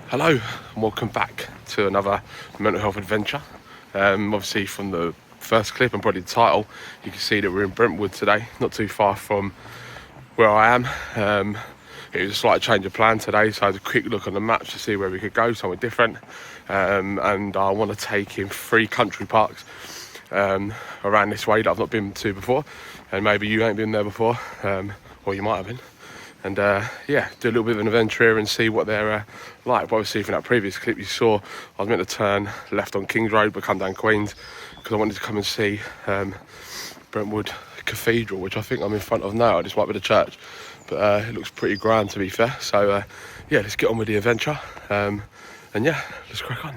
Hello and welcome back to another mental health adventure. Obviously from the first clip and probably the title, you can see that we're in Brentwood today, not too far from where I am. It was a slight change of plan today, so I had a quick look on the maps to see where we could go, somewhere different. And I want to take in 3 country parks around this way that I've not been to before, and maybe you ain't been there before, or you might have been. And yeah, do a little bit of an adventure here and see what they're like. But obviously from that previous clip you saw, I was meant to turn left on Kings Road but come down Queens because I wanted to come and see Brentwood Cathedral, which I think I'm in front of now. This might be the church, but it looks pretty grand to be fair. So yeah, let's get on with the adventure, and yeah, let's crack on.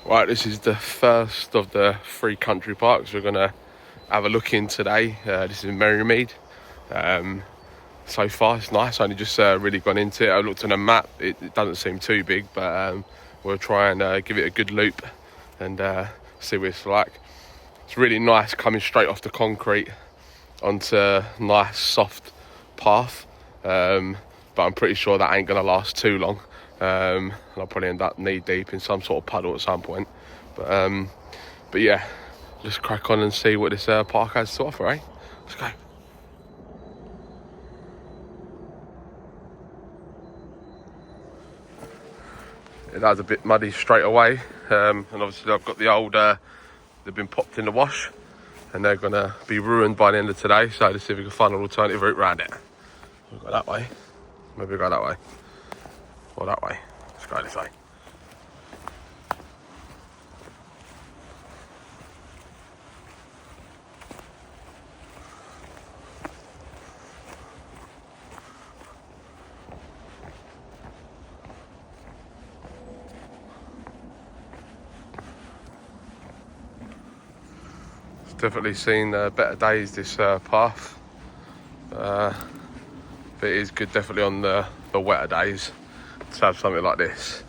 Right, this is the first of the 3 country parks we're going to have a look in today. This is in Merrymead. So far it's nice, I only just really gone into it. I looked on a map, it doesn't seem too big, but we'll try and give it a good loop and see what it's like. It's really nice coming straight off the concrete onto a nice soft path, but I'm pretty sure that ain't going to last too long. And I'll probably end up knee deep in some sort of puddle at some point. But yeah, let's crack on and see what this park has to offer, eh? Let's go. That was a bit muddy straight away, and obviously I've got the old, they've been popped in the wash and they're going to be ruined by the end of today, so let's see if we can find an alternative route around it. We'll go that way, maybe we'll go that way, or that way. Let's go this way. Definitely seen better days this path, but it is good definitely on the wetter days to have something like this.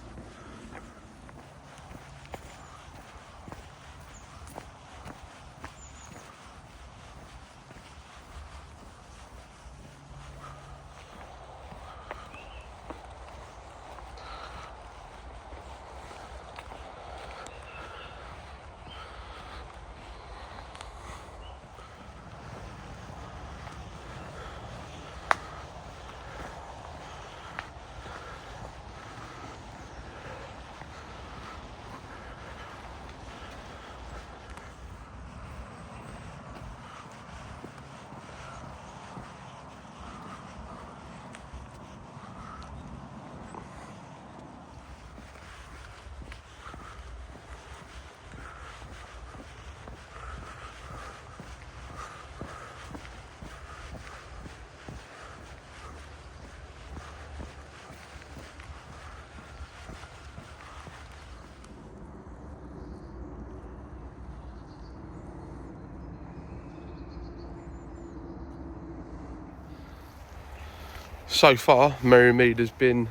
So far, Merrymead has been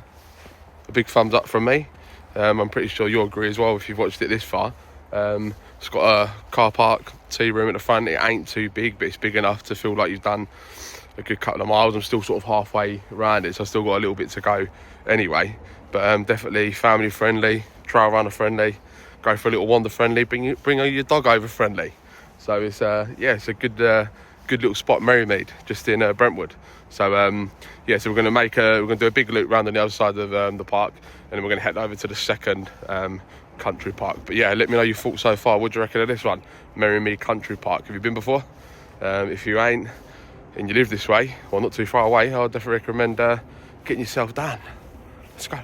a big thumbs up from me. I'm pretty sure you'll agree as well if you've watched it this far. It's got a car park, tea room at the front. It ain't too big, but it's big enough to feel like you've done a good couple of miles. I'm still sort of halfway around it, so I've still got a little bit to go anyway. But definitely family friendly, trail runner friendly, go for a little wander friendly, bring your dog over friendly. So it's yeah, it's a good little spot, Merrymead, just in Brentwood. So yeah, so we're going to do a big loop round on the other side of the park, and then we're going to head over to the second country park. But yeah, let me know your thoughts so far. What do you reckon of this one, Merrymead Country Park? Have you been before? If you ain't and you live this way or not too far away, I'd definitely recommend getting yourself down. Let's go.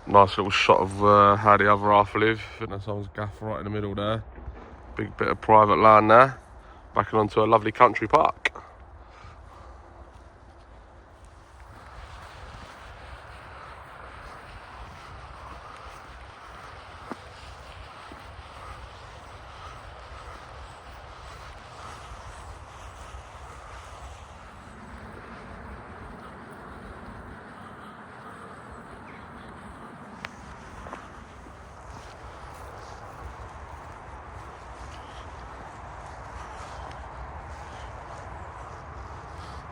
Nice little shot of how the other half live. I think that's someone's gaff right in the middle there. Big bit of private land there. Backing onto a lovely country park.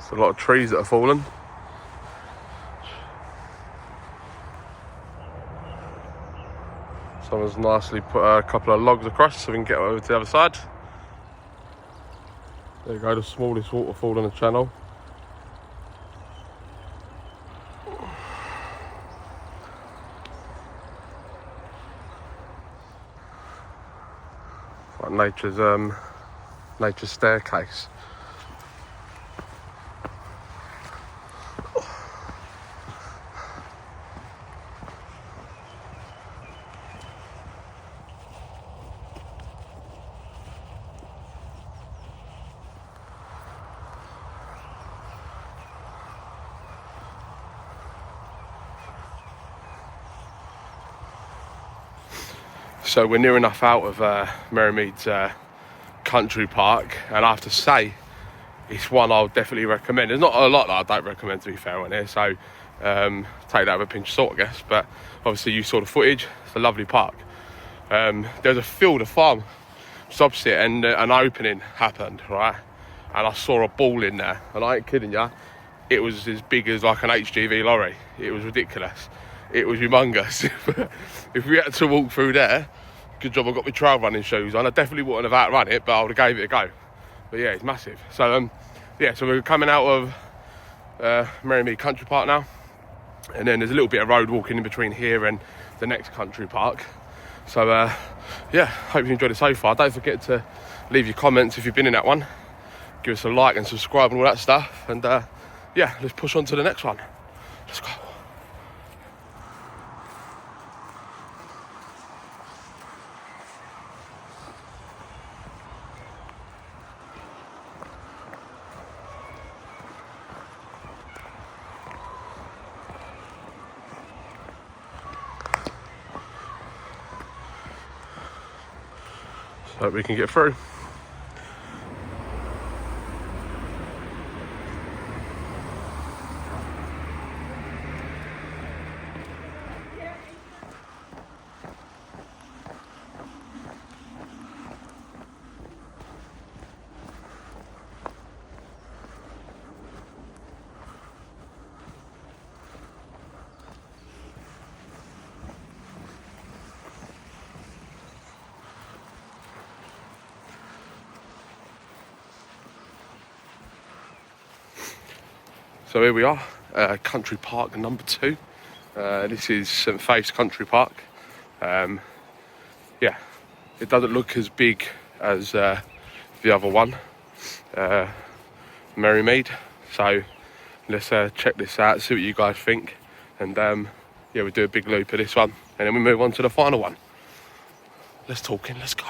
There's a lot of trees that are fallen. Someone's nicely put a couple of logs across so we can get over to the other side. There you go, the smallest waterfall on the channel. Like nature's staircase. So we're near enough out of Merrymead's country park, and I have to say it's one I'll definitely recommend. There's not a lot that I don't recommend, to be fair, on here, so take that with a pinch of salt, I guess. But obviously you saw the footage. It's a lovely park. There's a field of farm just opposite, and an opening happened, right? And I saw a ball in there, and I ain't kidding ya. It was as big as like an HGV lorry. It was ridiculous. It was humongous. If we had to walk through there, good job I got my trail running shoes on. I definitely wouldn't have outrun it, but I would have gave it a go. But yeah, it's massive. So yeah, so we're coming out of Merrymead Country Park now, and then there's a little bit of road walking in between here and the next country park. So yeah, hope you enjoyed it so far. Don't forget to leave your comments if you've been in that one. Give us a like and subscribe and all that stuff. And yeah, let's push on to the next one. Let's go. So we can get through. So here we are, country park number 2. This is St Faith's Country Park. Yeah, it doesn't look as big as the other one, Merrymead. So let's check this out, see what you guys think, and yeah, we'll do a big loop of this one, and then we move on to the final one. Let's talk in, let's go.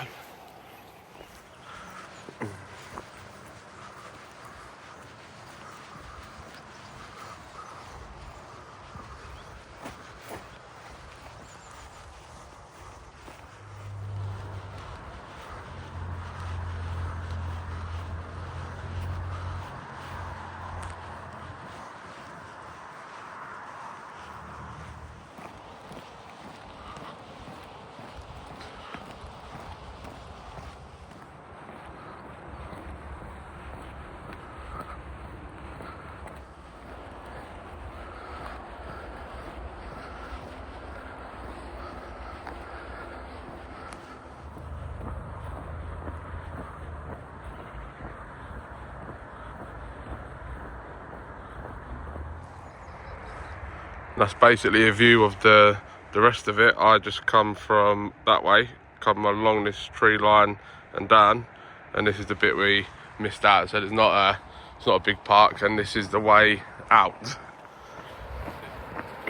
That's basically a view of the rest of it. I just come from that way, come along this tree line and down, and this is the bit we missed out. So it's not a big park, and this is the way out.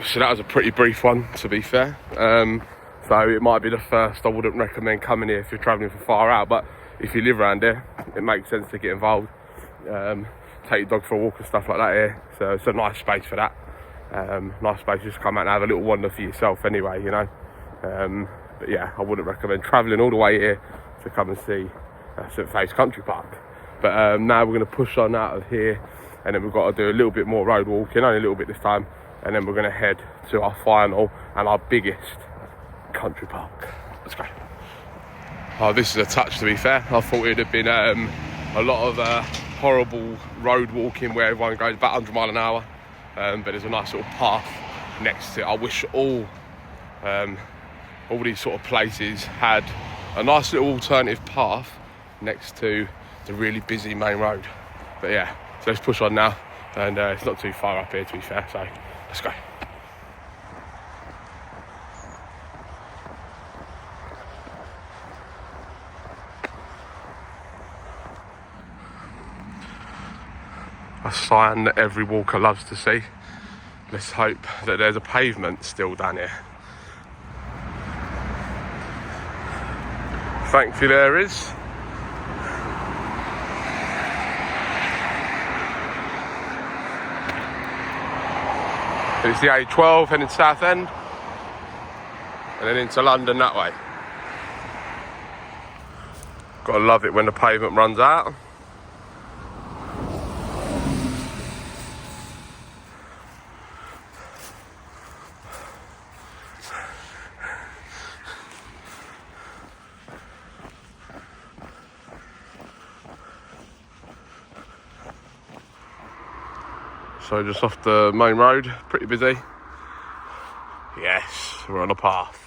So that was a pretty brief one, to be fair. So it might be the first. I wouldn't recommend coming here if you're travelling from far out, but if you live around here, it makes sense to get involved. Take your dog for a walk and stuff like that here. So it's a nice space for that. Nice space just come out and have a little wander for yourself anyway, you know. But yeah, I wouldn't recommend travelling all the way here to come and see St Faith's Country Park. But now we're going to push on out of here, and then we've got to do a little bit more road walking, only a little bit this time, and then we're going to head to our final and our biggest country park. Let's go. Oh, this is a touch, to be fair. I thought it'd have been a lot of horrible road walking where everyone goes about 100 miles an hour, but there's a nice little path next to it. I wish all these sort of places had a nice little alternative path next to the really busy main road. But yeah, so let's push on now, and it's not too far up here, to be fair, so let's go. A sign that every walker loves to see. Let's hope that there's a pavement still down here. Thankfully there is. It's the A12 heading south end, and then into London that way. Gotta love it when the pavement runs out. So just off the main road, pretty busy. Yes, we're on a path.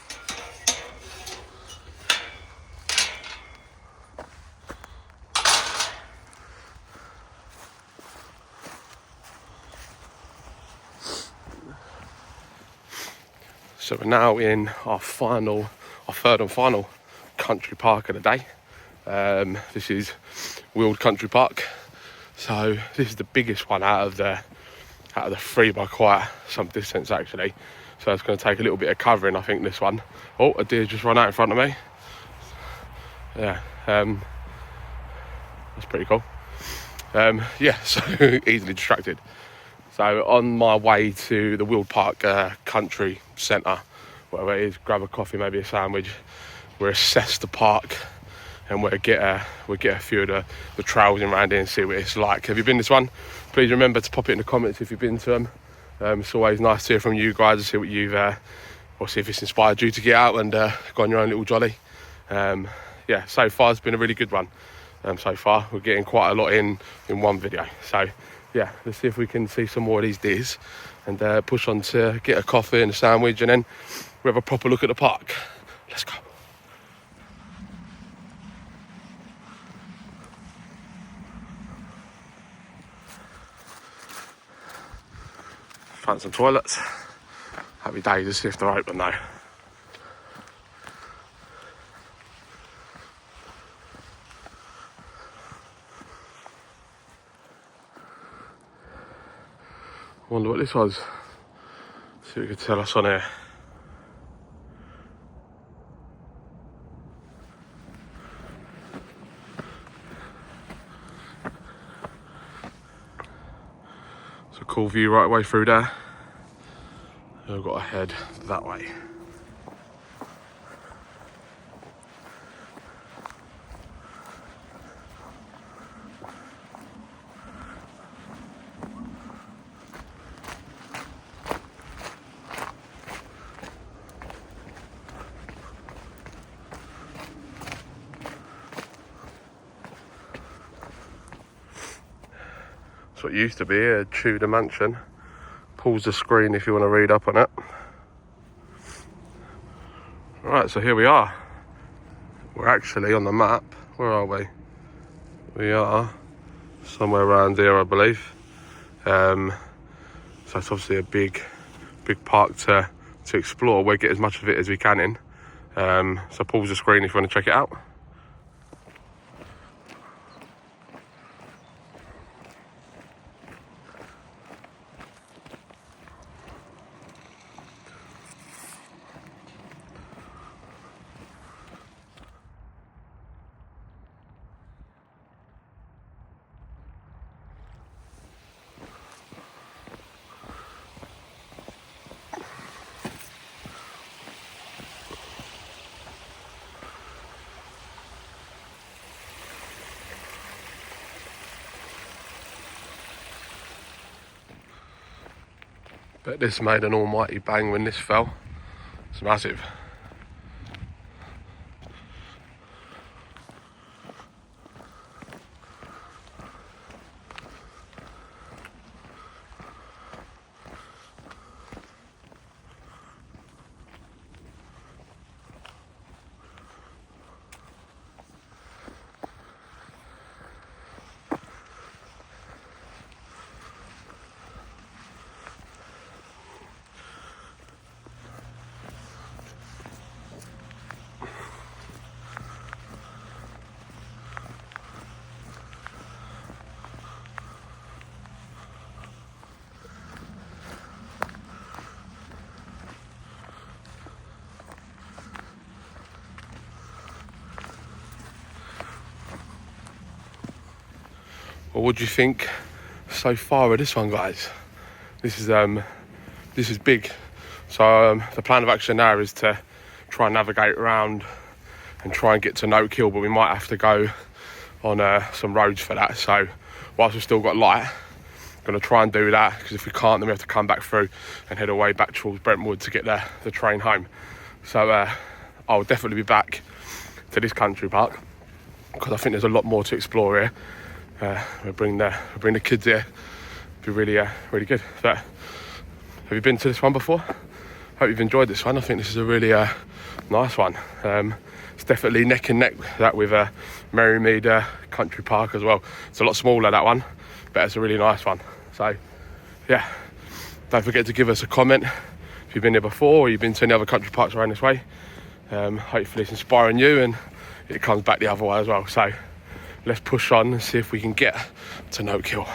So we're now in our third and final country park of the day. This is Weald Country Park. So this is the biggest one out of the three by quite some distance actually. So it's going to take a little bit of covering, I think, this one. Oh, a deer just run out in front of me. Yeah, that's pretty cool. Yeah, so easily distracted. So on my way to the Weald Park Country Centre, whatever it is, grab a coffee, maybe a sandwich. We'll assess the park, and we'll get a few of the trails in around here and see what it's like. Have you been this one? Please remember to pop it in the comments if you've been to them. It's always nice to hear from you guys and see what you've, or see if it's inspired you to get out and go on your own little jolly. Yeah, so far it's been a really good one. So far we're getting quite a lot in one video. So yeah, let's see if we can see some more of these deers and push on to get a coffee and a sandwich, and then we have a proper look at the park. Let's go. Found some toilets. Happy days to see if they're open though. I wonder what this was. See what you can tell us on here. It's a cool view right away through there. And we've got to head that way. It's what used to be a Tudor mansion. Pause the screen if you want to read up on it. Right, so here we are. We're actually on the map. Where are we? We are somewhere around here, I believe. So it's obviously a big park to explore. We'll get as much of it as we can in. So pause the screen if you want to check it out. But this made an almighty bang when this fell. It's massive. Well, what do you think so far of this one, guys? This is big. So the plan of action now is to try and navigate around and try and get to No Kill, but we might have to go on some roads for that. So whilst we've still got light, I'm going to try and do that, because if we can't, then we have to come back through and head away back towards Brentwood to get the train home. So I'll definitely be back to this country park, because I think there's a lot more to explore here. We'll bring the kids here. It'll be really good. But have you been to this one before? Hope you've enjoyed this one. I think this is a really nice one. It's definitely neck and neck that with Merrymead Country Park as well. It's a lot smaller, that one, but it's a really nice one. So yeah, don't forget to give us a comment if you've been here before or you've been to any other country parks around this way. Hopefully it's inspiring you and it comes back the other way as well. So let's push on and see if we can get to No Kill.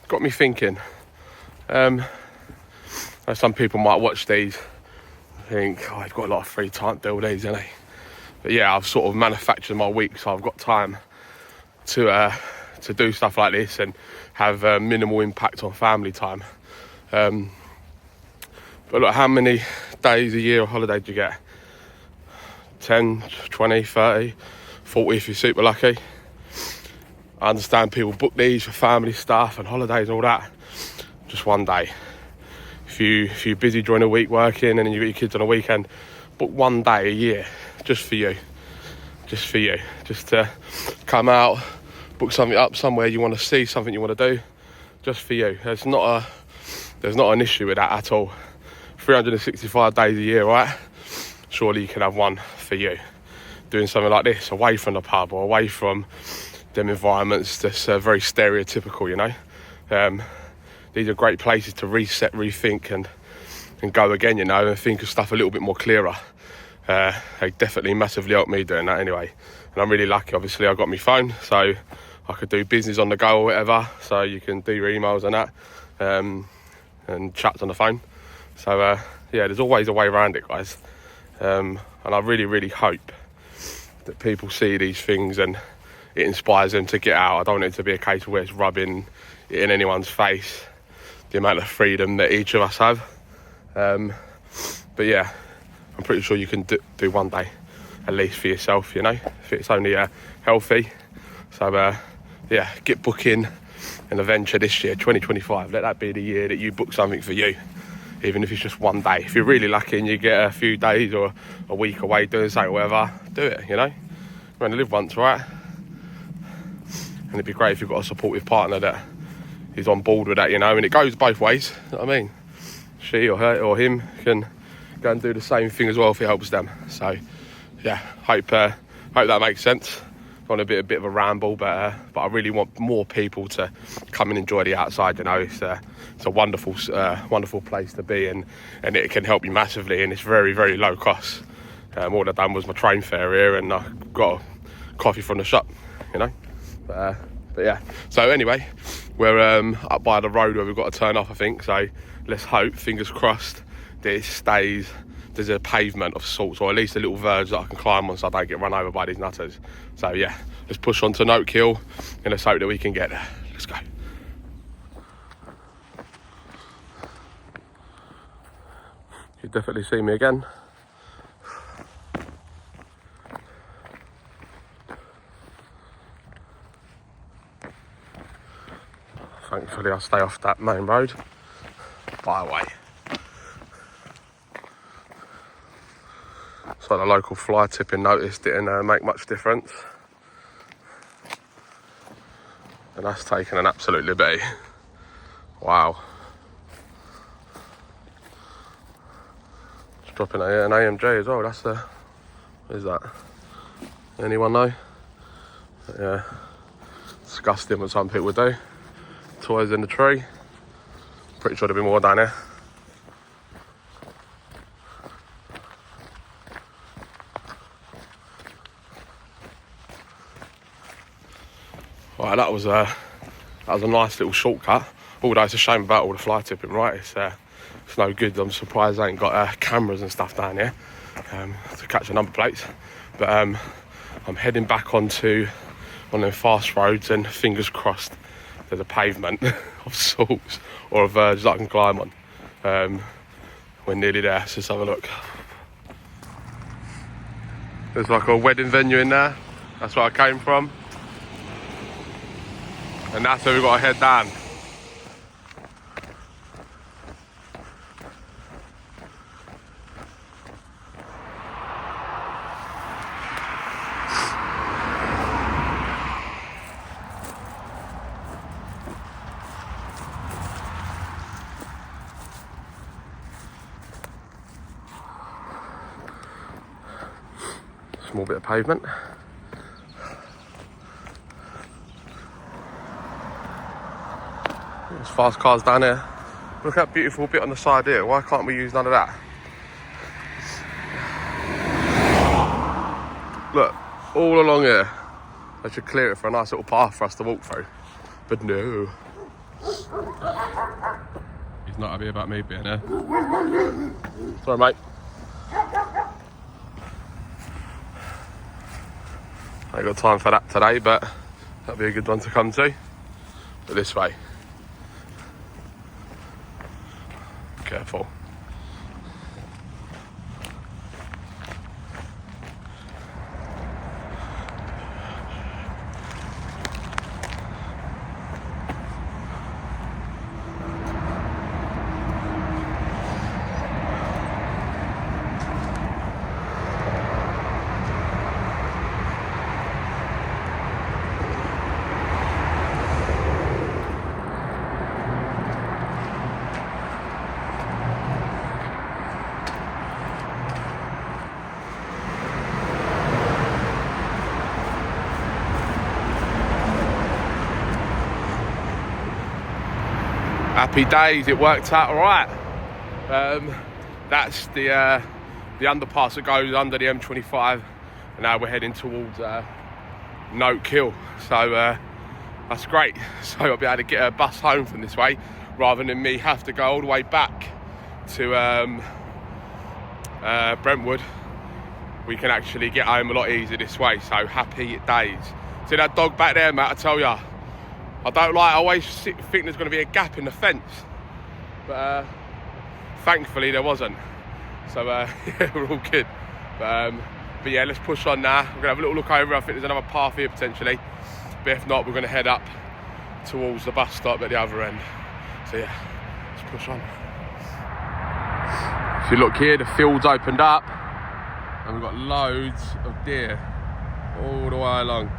Got me thinking. Some people might watch these and think, oh, I've got a lot of free time to do these, haven't I? But yeah, I've sort of manufactured my week, so I've got time to do stuff like this and have minimal impact on family time. But look, how many days a year of holiday do you get? 10, 20, 30, 40 if you're super lucky. I understand people book these for family stuff and holidays and all that. Just one day. If you're busy during the week working and then you got your kids on a weekend, book one day a year just for you. Just for you. Just to come out, book something up somewhere you want to see, something you want to do, just for you. There's not an issue with that at all. 365 days a year, right? Surely you can have one for you. Doing something like this, away from the pub or away from them environments that's very stereotypical, you know. These are great places to reset, rethink and go again, you know, and think of stuff a little bit more clearer. They definitely massively helped me doing that anyway. And I'm really lucky, obviously I got my phone, so I could do business on the go or whatever, so you can do your emails and that, and chats on the phone. So yeah, there's always a way around it, guys. And I really, really hope that people see these things and it inspires them to get out. I don't want it to be a case where it's rubbing it in anyone's face, the amount of freedom that each of us have. But yeah, I'm pretty sure you can do one day at least for yourself, you know, if it's only healthy. So yeah, get booking an adventure this year, 2025. Let that be the year that you book something for you, even if it's just one day. If you're really lucky and you get a few days or a week away doing something, whatever, do it, you know. You only live once, right? And it'd be great if you've got a supportive partner that is on board with that, you know, and it goes both ways, you know what I mean? She or her or him can go and do the same thing as well if it helps them. So yeah, hope that makes sense. On a bit of a ramble, but I really want more people to come and enjoy the outside, you know. It's a wonderful place to be, and it can help you massively, and it's very, very low cost. All I done was my train fare here, and I got a coffee from the shop, you know. But yeah, so anyway, we're up by the road where we've got to turn off, I think. So let's hope, fingers crossed, that it stays, there's a pavement of sorts, or at least a little verge that I can climb on so I don't get run over by these nutters. So yeah, let's push on to Note Hill and let's hope that we can get there. Let's go. You definitely see me again. Thankfully, I stay off that main road. Byway. So the local fly tipping notice didn't make much difference. And that's taken an absolute liberty. Wow. It's dropping an AMG as well. That's the... What is that? Anyone know? Yeah. Disgusting what some people do. Toys in the tree. Pretty sure there'll be more down here. Right, that was a nice little shortcut. Although it's a shame about all the fly tipping, right? It's no good. I'm surprised I ain't got cameras and stuff down here to catch the number plates. But I'm heading back onto one of them fast roads, and fingers crossed there's a pavement of sorts or a verge that I can climb on. We're nearly there, so let's have a look. There's like a wedding venue in there. That's where I came from. And that's where we've got to head down. Small bit of pavement. There's fast cars down here. Look at that beautiful bit on the side here. Why can't we use none of that? Look, all along here. I should clear it for a nice little path for us to walk through. But no. He's not happy about me being here. Sorry, mate. I ain't got time for that today, but that'll be a good one to come to. But this way. Careful. Happy days, it worked out all right. That's the underpass that goes under the M25, and now we're heading towards Note Hill. So that's great. So I'll be able to get a bus home from this way, rather than me have to go all the way back to Brentwood. We can actually get home a lot easier this way. So happy days. See that dog back there, mate? I tell ya. I always think there's going to be a gap in the fence, but thankfully there wasn't. So yeah, we're all good. But yeah, let's push on now. We're going to have a little look over. I think there's another path here potentially, but if not, we're going to head up towards the bus stop at the other end. So yeah, let's push on. If you look here, the field's opened up, and we've got loads of deer all the way along.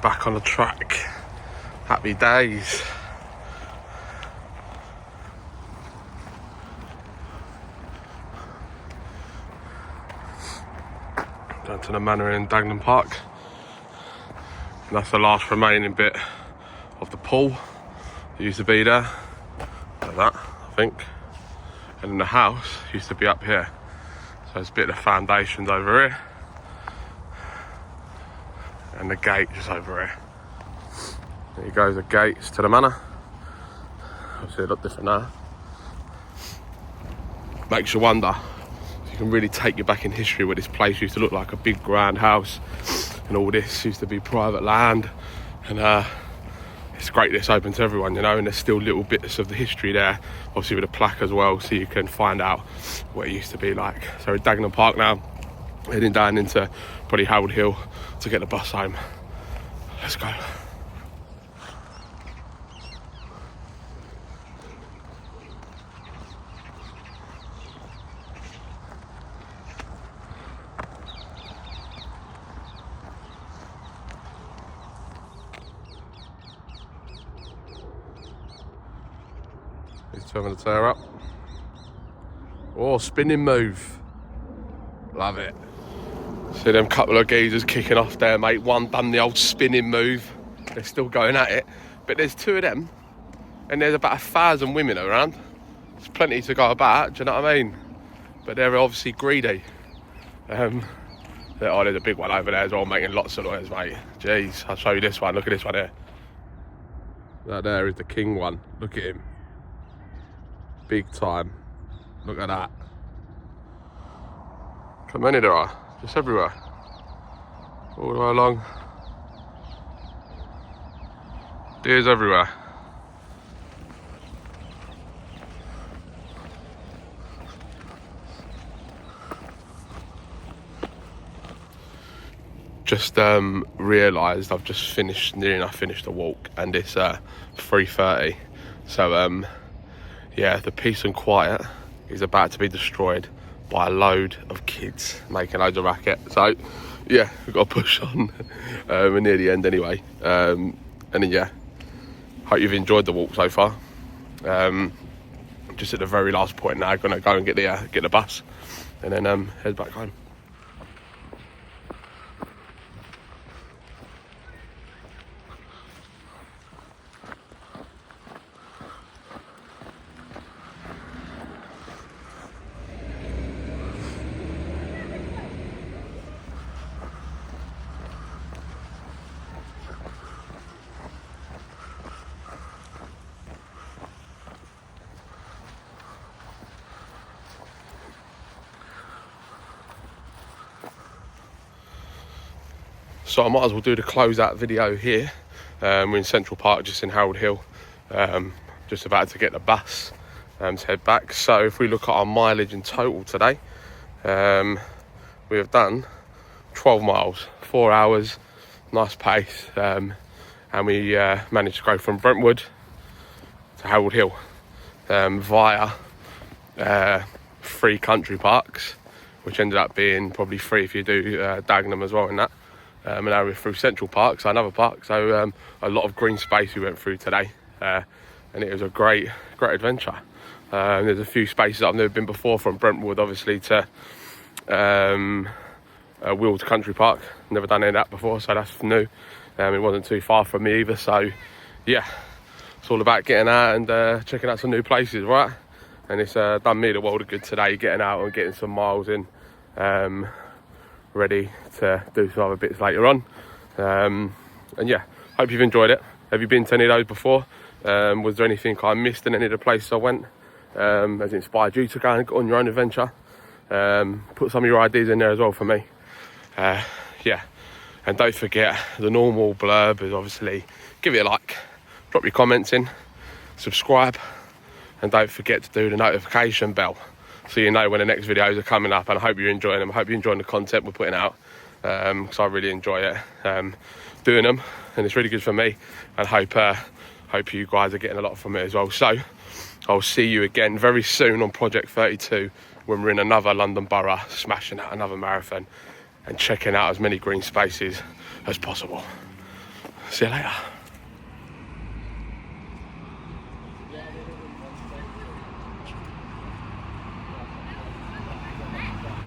Back on the track. Happy days. Down to the manor in Dagenham Park. And that's the last remaining bit of the pool that used to be there. Like that, I think. And then the house used to be up here. So there's a bit of the foundations over here. And the gate just over here. There goes the gates to the manor. Obviously a lot different now. Makes you wonder. You can really take you back in history where this place used to look like a big grand house. And all this used to be private land. And it's great that it's open to everyone, you know, and there's still little bits of the history there. Obviously with a plaque as well, so you can find out what it used to be like. So we're at Dagenham Park now. Heading down into probably Howard Hill to get the bus home. Let's go. He's turning the tire up. Oh, spinning move. Love it. See them couple of geezers kicking off there, mate. One done the old spinning move. They're still going at it. But there's two of them. And there's about 1,000 women around. There's plenty to go about, do you know what I mean? But they're obviously greedy. Oh, there's a big one over there as well, making lots of noise, mate. Jeez, I'll show you this one. Look at this one here. That there is the king one. Look at him. Big time. Look at that. How many there are? Just everywhere. All the way along. Deers everywhere. Just realised I've just finished, nearly enough finished the walk, and it's 3:30. So yeah, the peace and quiet is about to be destroyed by a load of kids making loads of racket. So yeah, we've got to push on. We're near the end anyway. And then yeah, hope you've enjoyed the walk so far. Just at the very last point now, gonna go and get the bus, and then head back home. So I might as well do the closeout video here. We're in Central Park, just in Harold Hill. Just about to get the bus to head back. So if we look at our mileage in total today, we have done 12 miles, 4 hours, nice pace. And we managed to go from Brentwood to Harold Hill via 3 country parks, which ended up being probably 3 if you do Dagenham as well in that. And now we're through Central Park, so another park. So a lot of green space we went through today, and it was a great adventure. There's a few spaces I've never been before, from Brentwood obviously to Wills Country Park. Never done any of that before, so that's new. It wasn't too far from me either, so yeah, it's all about getting out and checking out some new places, right? And it's done me the world of good today, getting out and getting some miles in. Ready to do some other bits later on. And yeah, hope you've enjoyed it. Have you been to any of those before? Was there anything I missed in any of the places I went? Has it inspired you to go and go on your own adventure? Put some of your ideas in there as well for me. Yeah, and don't forget, the normal blurb is obviously give it a like, drop your comments in, subscribe, and don't forget to do the notification bell, so you know when the next videos are coming up. And I hope you're enjoying them. I hope you're enjoying the content we're putting out, because I really enjoy it doing them, and it's really good for me, and hope you guys are getting a lot from it as well. So I'll see you again very soon on Project 32, when we're in another London borough, smashing out another marathon and checking out as many green spaces as possible. See you later.